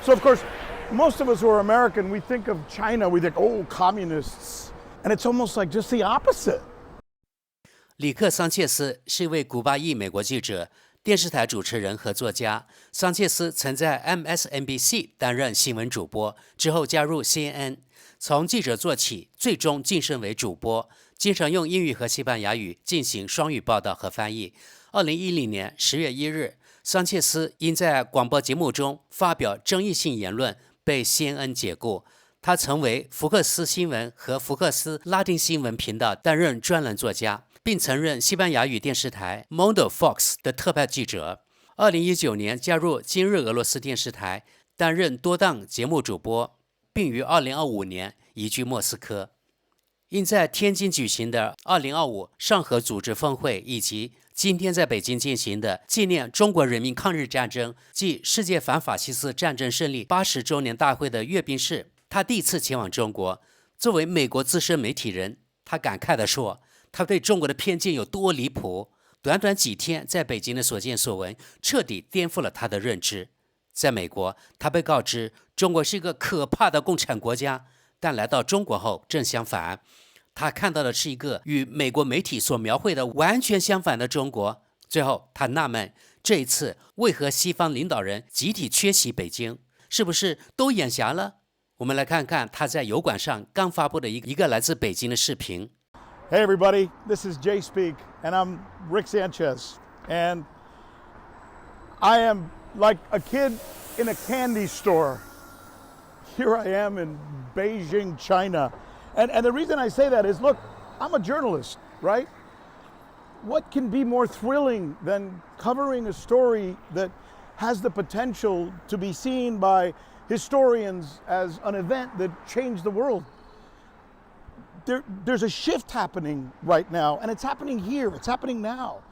So, of course, most of us who are American, we think of China, we think, oh, communists. And it's almost like just the opposite. 里克·桑切斯是一位古巴裔美国记者、电视台主持人和作家。桑切斯曾在 MSNBC 担任新闻主播，之后加入 CNN， 从记者做起，最终晋升为主播，经常用英语和西班牙语进行双语报道和翻译。2010年10月1日，桑切斯因在广播节目中发表争议性言论被 CNN 解雇。他曾为福克斯新闻和福克斯拉丁新闻频道担任专栏作家，并曾任西班牙语电视台 Mundo Fox 的特派记者。2019年加入今日俄罗斯电视台，担任多档节目主播，并于2025年移居莫斯科。因在天津举行的2025上合组织峰会以及今天在北京进行的纪念中国人民抗日战争暨世界反法西斯战争胜利80周年大会的阅兵式，他第一次前往中国。作为美国资深媒体人，他感慨地说，他对中国的偏见有多离谱。短短几天在北京的所见所闻，彻底颠覆了他的认知。在美国，他被告知中国是一个可怕的共产国家，但来到中国后正相反，他看到的是一个与美国媒体所描绘的完全相反的中国。最后他纳闷，这一次为何西方领导人集体缺席北京，是不是都眼瞎了？我们来看看他在油管上刚发布的一个来自北京的视频。Hey everybody, this is Jay Speak, and I'm Rick Sanchez, and I am like a kid in a candy store. Here I am in Beijing, China. And the reason I say that is, look, I'm a journalist, right? What can be more thrilling than covering a story that has the potential to be seen by historians as an event that changed the world? There's a shift happening right now, and it's happening here, it's happening now.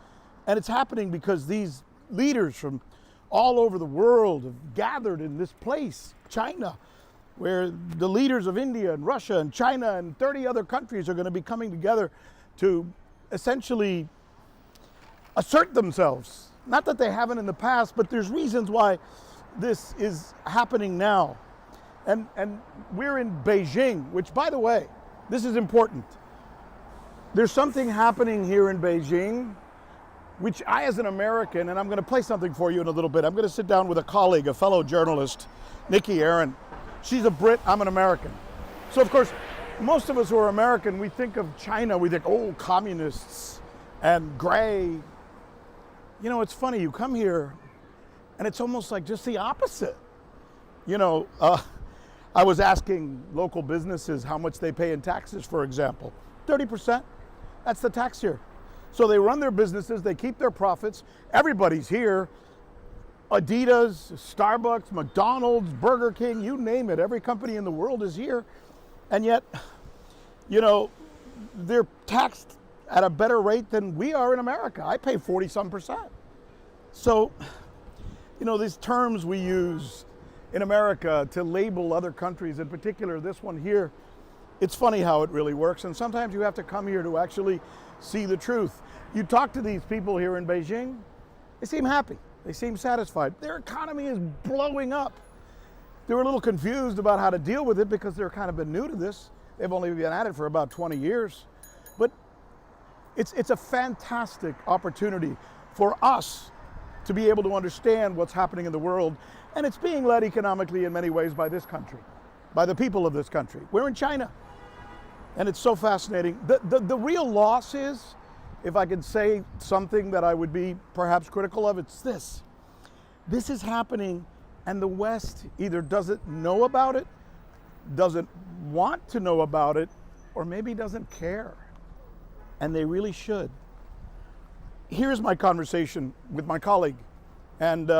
And it's happening because these leaders from all over the world have gathered in this place, China, where the leaders of India and Russia and China and 30 other countries are going to be coming together to essentially assert themselves. Not that they haven't in the past, but there's reasons why this is happening now. And we're in Beijing, which, by the way, this is important. There's something happening here in Beijing, which I, as an American, and I'm going to play something for you in a little bit. I'm going to sit down with a colleague, a fellow journalist, Nikki Aaron. She's a Brit, I'm an American. So, of course, most of us who are American, we think of China, we think, oh, communists and gray. You know, it's funny, you come here and it's almost like just the opposite. You know, I was asking local businesses how much they pay in taxes, for example. 30%, that's the tax here. So they run their businesses, they keep their profits, everybody's here. Adidas, Starbucks, McDonald's, Burger King, you name it, every company in the world is here. And yet, you know, they're taxed at a better rate than we are in America. I pay 40-some%. So, you know, these terms we use in America to label other countries, in particular this one here, it's funny how it really works. And sometimes you have to come here to actually see the truth. You talk to these people here in Beijing, they seem happy. They seem satisfied. Their economy is blowing up. They were a little confused about how to deal with it because they're kind of been new to this. They've only been at it for about 20 years. But it's a fantastic opportunity for us to be able to understand what's happening in the world. And it's being led economically in many ways by this country, by the people of this country. We're in China. And it's so fascinating. The real loss is, if I could say something that I would be perhaps critical of, it's this. This is happening, and the West either doesn't know about it, doesn't want to know about it, or maybe doesn't care. And they really should. Here's my conversation with my colleague and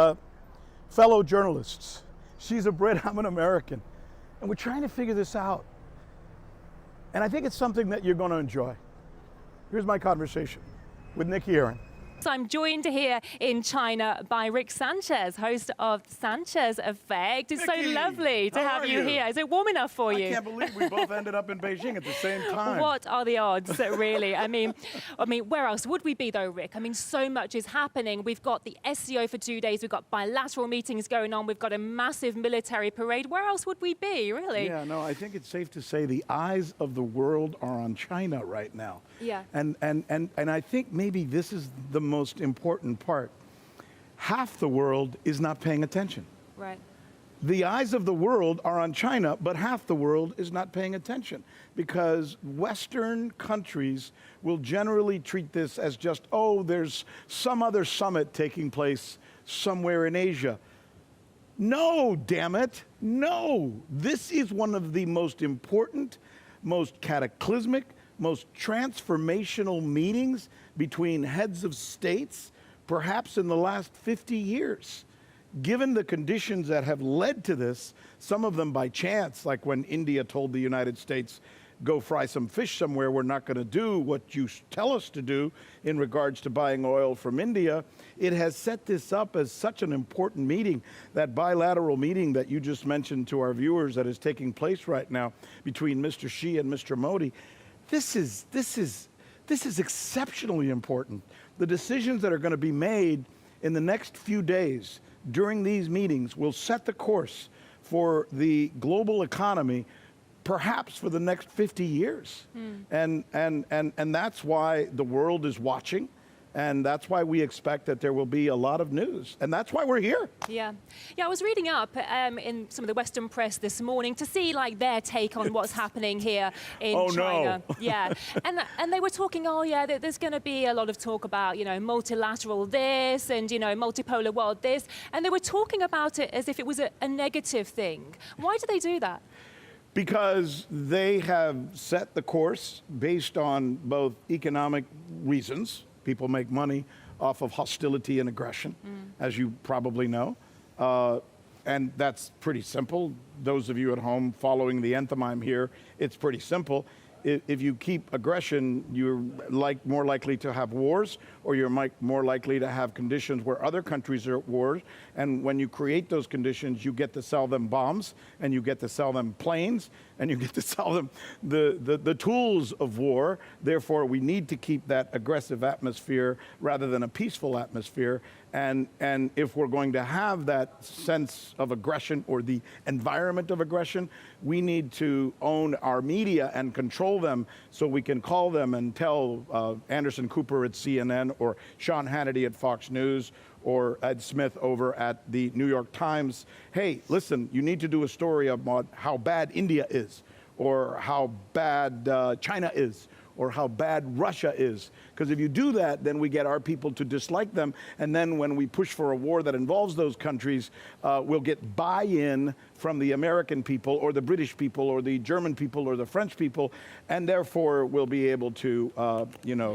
fellow journalists. She's a Brit, I'm an American. And we're trying to figure this out. And I think it's something that you're going to enjoy. Here's my conversation with Nikki Aaron. So I'm joined here in China by Rick Sanchez, host of Sanchez Effect. It's Vicky, so lovely to have you here. Is it warm enough for you? I can't believe we both ended up in Beijing at the same time. What are the odds, really? I mean, where else would we be, though, Rick? I mean, so much is happening. We've got the SCO for 2 days. We've got bilateral meetings going on. We've got a massive military parade. Where else would we be, really? Yeah, no, I think it's safe to say the eyes of the world are on China right now. Yeah. And I think maybe this is the most important part. Half the world is not paying attention. Right. The eyes of the world are on China, but half the world is not paying attention because Western countries will generally treat this as just, oh, there's some other summit taking place somewhere in Asia. No, damn it. No. This is one of the most important, most cataclysmic, most transformational meetings between heads of states, perhaps in the last 50 years. Given the conditions that have led to this, some of them by chance, like when India told the United States, go fry some fish somewhere, we're not going to do what you tell us to do in regards to buying oil from India, it has set this up as such an important meeting, that bilateral meeting that you just mentioned to our viewers that is taking place right now between Mr. Xi and Mr. Modi. This is exceptionally important. The decisions that are going to be made in the next few days during these meetings will set the course for the global economy, perhaps for the next 50 years. And that's why the world is watching. And that's why we expect that there will be a lot of news. And that's why we're here. Yeah. Yeah, I was reading up in some of the Western press this morning to see their take on what's happening here in China. No. Yeah. And they were talking, there's going to be a lot of talk about, multilateral this and, multipolar world this. And they were talking about it as if it was a negative thing. Why do they do that? Because they have set the course based on both economic reasons. People make money off of hostility and aggression, as you probably know. And that's pretty simple. Those of you at home following the anthem here, it's pretty simple. If you keep aggression, you're more likely to have wars, or you're more likely to have conditions where other countries are at war. And when you create those conditions, you get to sell them bombs, and you get to sell them planes, and you get to sell them the tools of war. Therefore, we need to keep that aggressive atmosphere rather than a peaceful atmosphere. And if we're going to have that sense of aggression or the environment of aggression, we need to own our media and control them so we can call them and tell Anderson Cooper at CNN or Sean Hannity at Fox News or Ed Smith over at the New York Times, hey, listen, you need to do a story about how bad India is, or how bad China is, or how bad Russia is. Because if you do that, then we get our people to dislike them. And then when we push for a war that involves those countries, we'll get buy-in from the American people or the British people or the German people or the French people. And therefore, we'll be able to,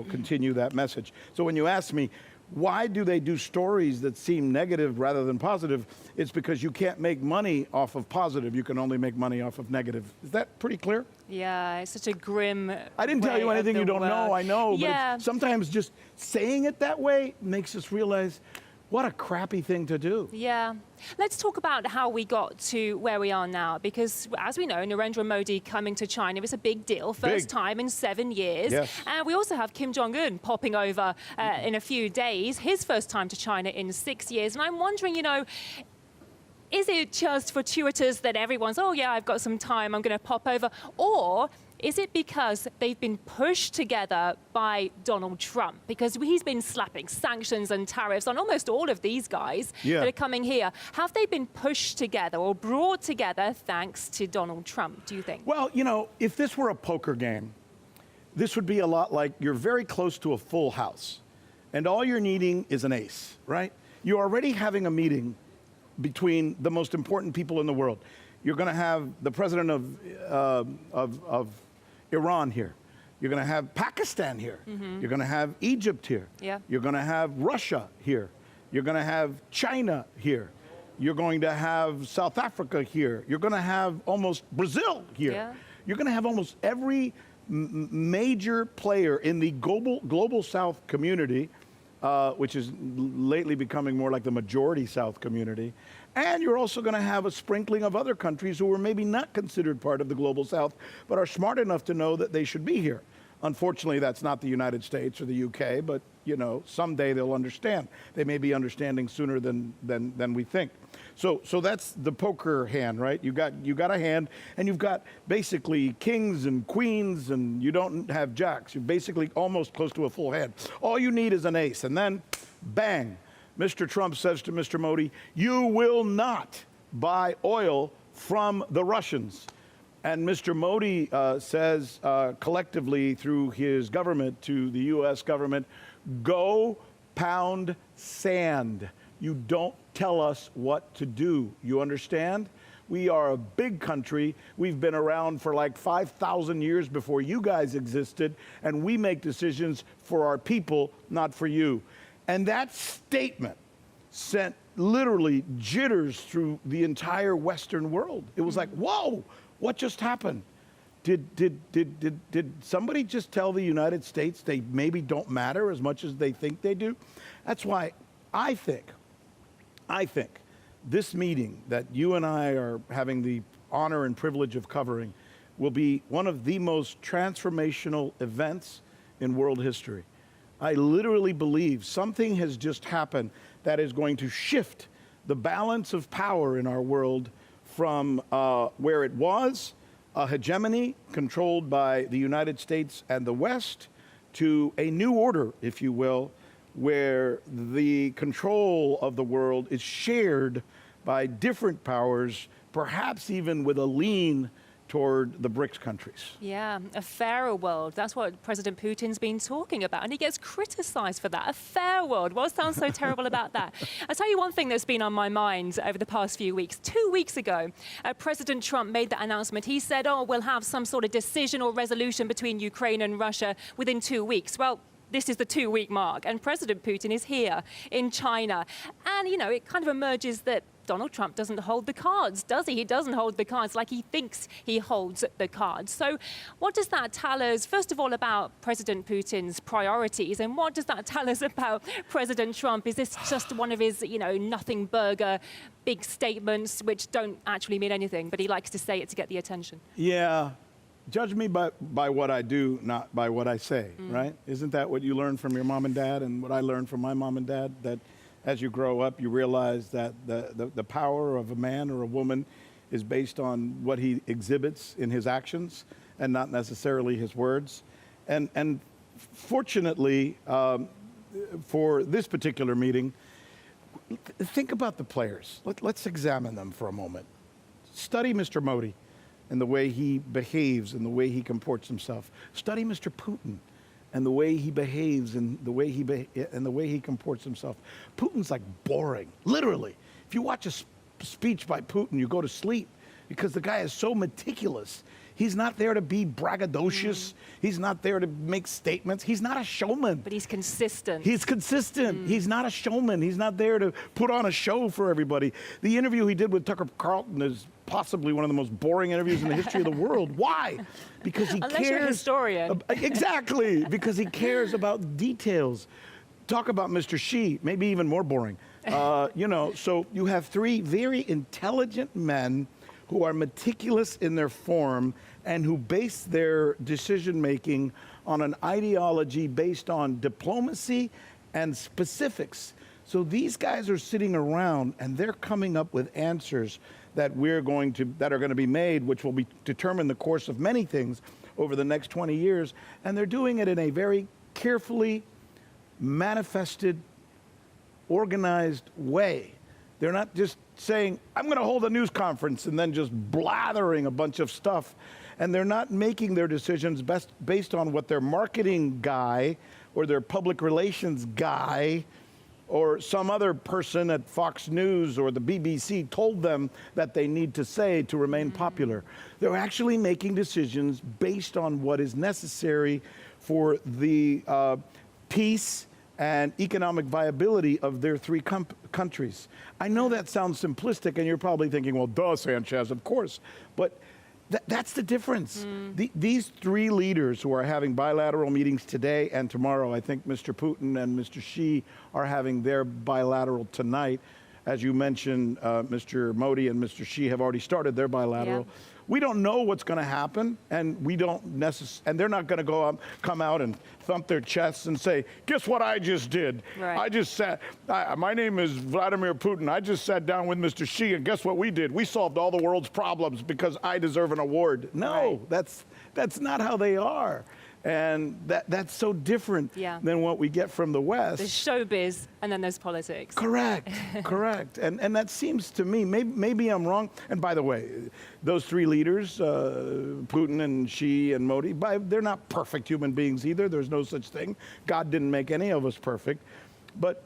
continue that message. So when you ask me, why do they do stories that seem negative rather than positive? It's because you can't make money off of positive. You can only make money off of negative. Is that pretty clear? Yeah, it's such a grim I didn't tell you anything you don't know, I know. Yeah. But sometimes just saying it that way makes us realize what a crappy thing to do. Yeah. Let's talk about how we got to where we are now, because as we know, Narendra Modi coming to China is a big deal, first time in 7 years. Yes. And we also have Kim Jong-un popping over in a few days, his first time to China in 6 years. And I'm wondering, is it just fortuitous that everyone's, I've got some time, I'm going to pop over? Or is it because they've been pushed together by Donald Trump? Because he's been slapping sanctions and tariffs on almost all of these guys that are coming here. Have they been pushed together or brought together thanks to Donald Trump, do you think? Well, if this were a poker game, this would be a lot like you're very close to a full house, and all you're needing is an ace, right? You're already having a meeting between the most important people in the world. You're going to have the president of Iran here. You're going to have Pakistan here. You're going to have Egypt here. Yeah. You're going to have Russia here. You're going to have China here. You're going to have South Africa here. You're going to have almost Brazil here. Yeah. You're going to have almost every major player in the global South community which is lately becoming more like the majority South community. And you're also going to have a sprinkling of other countries who are maybe not considered part of the global South, but are smart enough to know that they should be here. Unfortunately, that's not the United States or the UK, but, you know, someday they'll understand. They may be understanding sooner than we think. So that's the poker hand, right? You got a hand, and you've got basically kings and queens, and you don't have jacks. You're basically almost close to a full hand. All you need is an ace, and then, bang, Mr. Trump says to Mr. Modi, you will not buy oil from the Russians. And Mr. Modi says collectively through his government to the U.S. government, go pound sand. You don't tell us what to do. You understand? We are a big country. We've been around for like 5,000 years before you guys existed, and we make decisions for our people, not for you. And that statement sent literally jitters through the entire Western world. It was like, whoa, what just happened? Did somebody just tell the United States they maybe don't matter as much as they think they do? That's why I think this meeting that you and I are having the honor and privilege of covering will be one of the most transformational events in world history. I literally believe something has just happened that is going to shift the balance of power in our world from where it was, a hegemony controlled by the United States and the West, to a new order, if you will, where the control of the world is shared by different powers, perhaps even with a lean toward the BRICS countries. Yeah, a fairer world. That's what President Putin's been talking about, and he gets criticized for that. A fair world. What sounds so terrible about that? I'll tell you one thing that's been on my mind over the past few weeks. 2 weeks ago, President Trump made that announcement. He said, oh, we'll have some sort of decision or resolution between Ukraine and Russia within 2 weeks. Well, this is the 2-week mark, and President Putin is here in China. And, you know, it kind of emerges that Donald Trump doesn't hold the cards, does he? He doesn't hold the cards like he thinks he holds the cards. So what does that tell us, first of all, about President Putin's priorities, and what does that tell us about President Trump? Is this just one of his, you know, nothing burger big statements which don't actually mean anything, but he likes to say it to get the attention? Yeah. Judge me by what I do, not by what I say, right? Isn't that what you learned from your mom and dad, and what I learned from my mom and dad? That as you grow up, you realize that the power of a man or a woman is based on what he exhibits in his actions and not necessarily his words. And fortunately, for this particular meeting, think about the players. Let's examine them for a moment. Study Mr. Modi and the way he behaves and the way he comports himself. Study Mr. Putin and the way he behaves and the way he comports himself. Putin's like boring, literally. If you watch a speech by Putin, you go to sleep because the guy is so meticulous. He's not there to be braggadocious. He's not there to make statements. He's not a showman. But he's consistent. He's consistent. He's not a showman. He's not there to put on a show for everybody. The interview he did with Tucker Carlson is possibly one of the most boring interviews in the history of the world. Why? Because he Unless cares. you're a historian. Exactly. Because he cares about details. Talk about Mr. Xi, maybe even more boring. You know, so you have three very intelligent men who are meticulous in their form and who base their decision-making on an ideology based on diplomacy and specifics. So these guys are sitting around and they're coming up with answers that are going to be made, which will determine the course of many things over the next 20 years. And they're doing it in a very carefully manifested, organized way. They're not just saying, I'm going to hold a news conference and then just blathering a bunch of stuff. And they're not making their decisions based on what their marketing guy or their public relations guy or some other person at Fox News or the BBC told them that they need to say to remain popular. They're actually making decisions based on what is necessary for the peace and economic viability of their three countries. I know that sounds simplistic, and you're probably thinking, well, duh, Sanchez, of course. But That's the difference. These three leaders who are having bilateral meetings today and tomorrow, I think Mr. Putin and Mr. Xi are having their bilateral tonight. As you mentioned, Mr. Modi and Mr. Xi have already started their bilateral. Yeah. We don't know what's going to happen, and we don't and they're not going to come out and thump their chests and say, "Guess what I just did? Right. I just sat. My name is Vladimir Putin. I just sat down with Mr. Xi, and guess what we did? We solved all the world's problems because I deserve an award." No, Right. that's not how they are. And that's so different than what we get from the West. There's showbiz and then there's politics. Correct, correct. And that seems to me, maybe I'm wrong. And by the way, those three leaders, Putin and Xi and Modi, they're not perfect human beings either. There's no such thing. God didn't make any of us perfect. But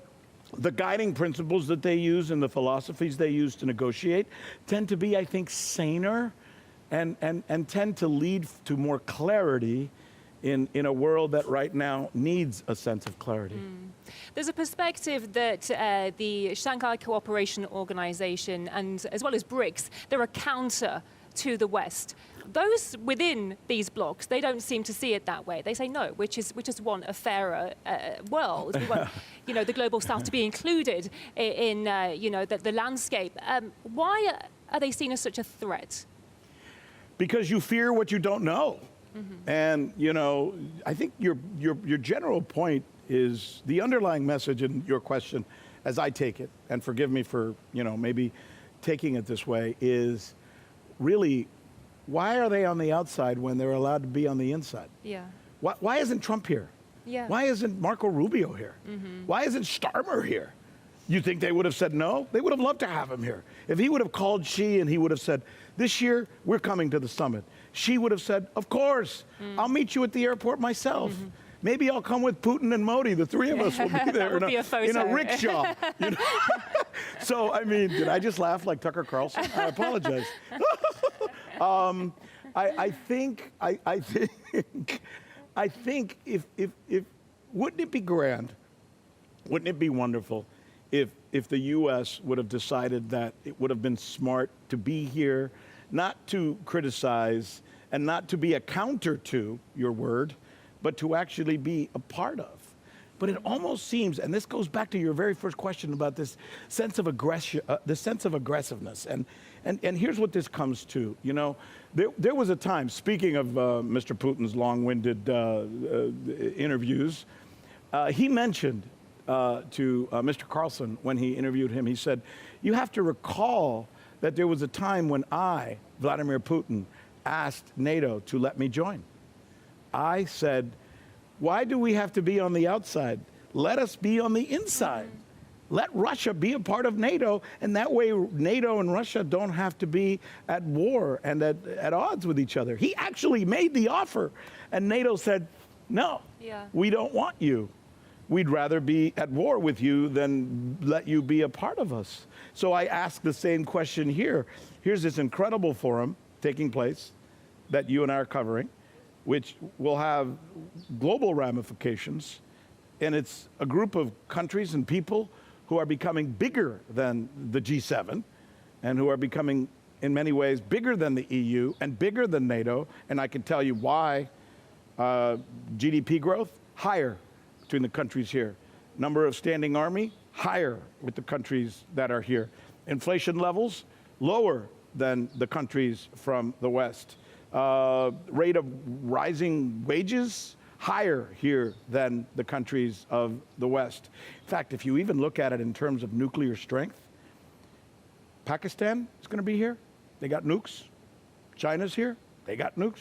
the guiding principles that they use and the philosophies they use to negotiate tend to be, I think, saner and tend to lead to more clarity in a world that right now needs a sense of clarity. There's a perspective that the Shanghai Cooperation Organization and as well as BRICS, they're a counter to the West. Those within these blocs, they don't seem to see it that way. They say no, we just want a fairer world. We want, the global South to be included in, the landscape. Why are they seen as such a threat? Because you fear what you don't know. And, I think your general point is the underlying message in your question, as I take it, and forgive me for, maybe taking it this way, is really, why are they on the outside when they're allowed to be on the inside? Yeah. Why isn't Trump here? Yeah. Why isn't Marco Rubio here? Why isn't Starmer here? You think they would have said no? They would have loved to have him here. If he would have called Xi and he would have said, this year, we're coming to the summit, Xi would have said, of course, I'll meet you at the airport myself. Maybe I'll come with Putin and Modi. The three of us will be there in a rickshaw. So, I mean, did I just laugh like Tucker Carlson? I apologize. I think if wouldn't it be grand? Wouldn't it be wonderful if the U.S. would have decided that it would have been smart to be here, not to criticize and not to be a counter to your word, but to actually be a part of. But it almost seems, and this goes back to your very first question about this sense of aggression, the sense of aggressiveness. And here's what this comes to. There was a time, speaking of Mr. Putin's long-winded interviews, he mentioned to Mr. Carlson when he interviewed him, he said, you have to recall that there was a time when I, Vladimir Putin, asked NATO to let me join. I said, why do we have to be on the outside? Let us be on the inside. Let Russia be a part of NATO, and that way NATO and Russia don't have to be at war and at odds with each other. He actually made the offer, and NATO said, no, we don't want you. We'd rather be at war with you than let you be a part of us. So I ask the same question here. Here's this incredible forum taking place that you and I are covering, which will have global ramifications. And it's a group of countries and people who are becoming bigger than the G7 and who are becoming, in many ways, bigger than the EU and bigger than NATO. And I can tell you why. GDP growth, higher between the countries here. Number of standing army, higher with the countries that are here. Inflation levels, lower than the countries from the West. Rate of rising wages, higher here than the countries of the West. In fact, if you even look at it in terms of nuclear strength, Pakistan is going to be here. They got nukes. China's here. They got nukes.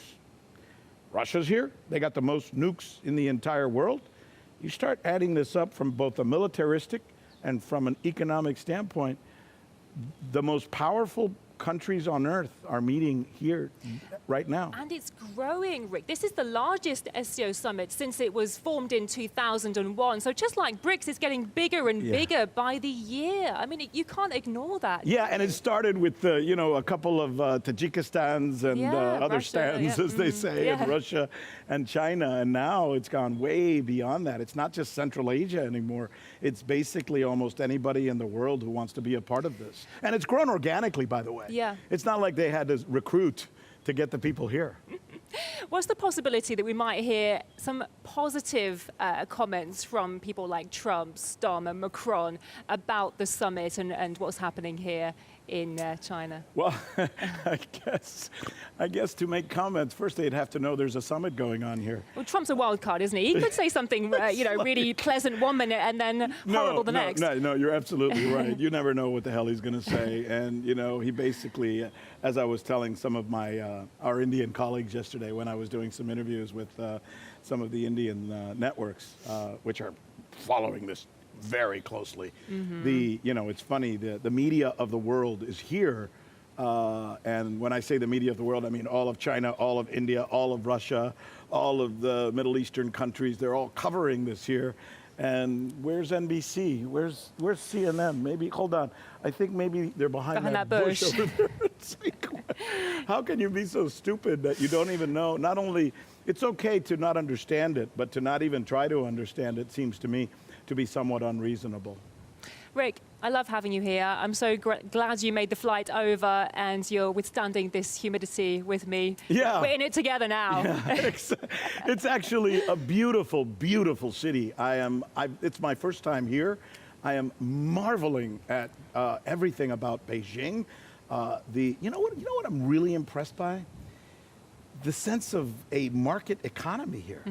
Russia's here. They got the most nukes in the entire world. You start adding this up from both a militaristic and from an economic standpoint, the most powerful countries on earth are meeting here right now. And it's growing, Rick. This is the largest SCO summit since it was formed in 2001. So just like BRICS, it's getting bigger and bigger by the year. I mean, you can't ignore that. Yeah, and it started with, a couple of Tajikistans and other Russia, stands, as they say, in Russia and China. And now it's gone way beyond that. It's not just Central Asia anymore. It's basically almost anybody in the world who wants to be a part of this. And it's grown organically, by the way. Yeah. It's not like they had to recruit to get the people here. What's the possibility that we might hear some positive comments from people like Trump, Stom, and Macron about the summit and what's happening here in China? Well, I guess to make comments, first they'd have to know there's a summit going on here. Well, Trump's a wild card, isn't he? He could say something, really pleasant one minute and then horrible the next. No, you're absolutely right. You never know what the hell he's going to say. And, he basically, as I was telling some of our Indian colleagues yesterday when I was doing some interviews with some of the Indian networks, which are following this very closely. It's funny, the media of the world is here. And when I say the media of the world, I mean all of China, all of India, all of Russia, all of the Middle Eastern countries. They're all covering this here. And where's NBC? Where's CNN? Maybe, hold on. I think maybe they're behind that bush over there. It's like, how can you be so stupid that you don't even know? Not only, it's okay to not understand it, but to not even try to understand it seems to me to be somewhat unreasonable. Rick, I love having you here. I'm so glad you made the flight over and you're withstanding this humidity with me. Yeah. We're in it together now. Yeah, it's actually a beautiful, beautiful city. It's my first time here. I am marveling at everything about Beijing. You know what I'm really impressed by? The sense of a market economy here.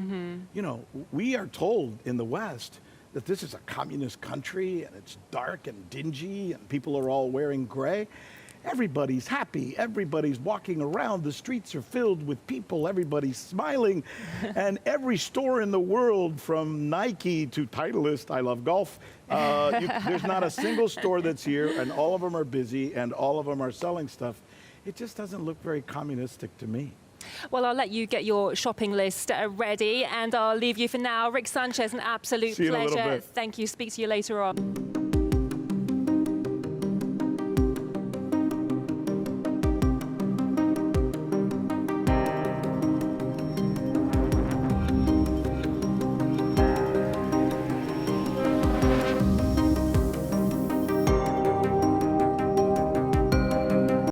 We are told in the West that this is a communist country and it's dark and dingy and people are all wearing gray. Everybody's happy. Everybody's walking around. The streets are filled with people. Everybody's smiling. And every store in the world, from Nike to Titleist, I love golf, there's not a single store that's here, and all of them are busy and all of them are selling stuff. It just doesn't look very communistic to me. Well, I'll let you get your shopping list ready, and I'll leave you for now. Rick Sanchez, an absolute pleasure. See you in a little bit. Thank you. Speak to you later on.